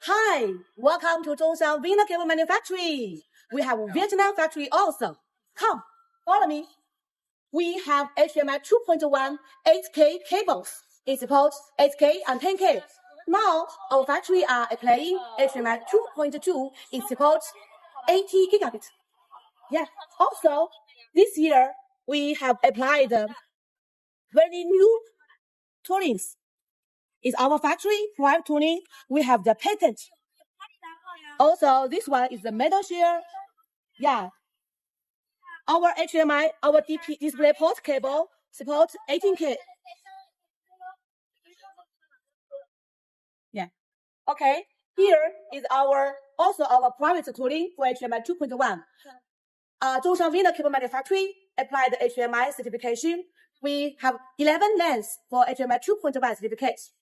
Hi, welcome to Zhongshan Winner Cable Manufacturing. We have a Vietnam factory also. Come, follow me. We have HDMI 2.1 8K cables. It supports 8K and 10K. Now, our factory are applying HDMI 2.2. It supports 80 gigabit. Yeah. Also, this year we have applied very new toolings. It's our factory private tooling. We have the patent. Also, this one is the metal shear. Yeah. Our HDMI, our DP display port cable supports 18K. Yeah. Okay. Here is our private tooling for HDMI 2.1. Zhongshan Winner Cable Manufacturing applied the HDMI certification. We have 11 lanes for HDMI 2.1 certificates.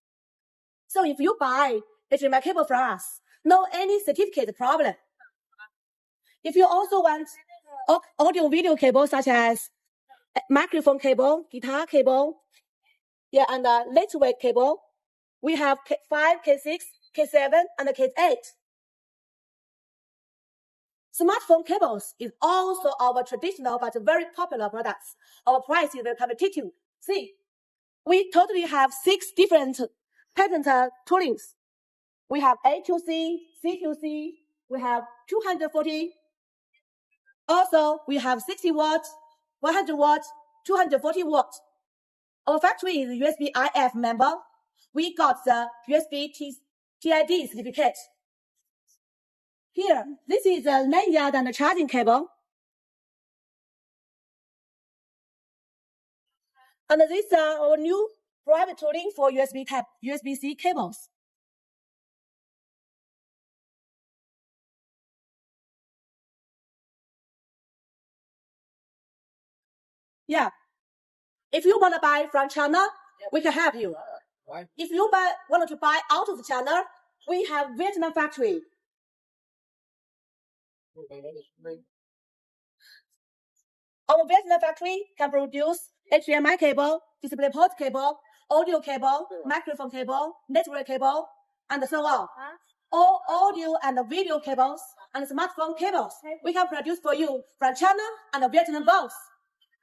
So if you buy HDMI cable from us, no any certificate problem. If you also want audio video cable such as microphone cable, guitar cable, and lightweight cable, we have K5, K6, K7, and K8. Smartphone cables is also our traditional but very popular products. Our price is very competitive. See, we totally have 6 different patent toolings. We have A2C, C2C, we have 240. Also, we have 60 watts, 100 watts, 240 watts. Our factory is USB IF member. We got the USB TID certificate. Here, this is a lanyard and a charging cable. And these are our new private tooling for USB type, USB-C cables. Yeah. If you want to buy from China, we can help you. If you want to buy out of China, we have Vietnam factory. Our Vietnam factory can produce HDMI cable, display port cable, audio cable, microphone cable, network cable, and so on. All audio and video cables and smartphone cables we can produce for you from China and Vietnam both.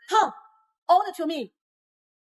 Come, order to me.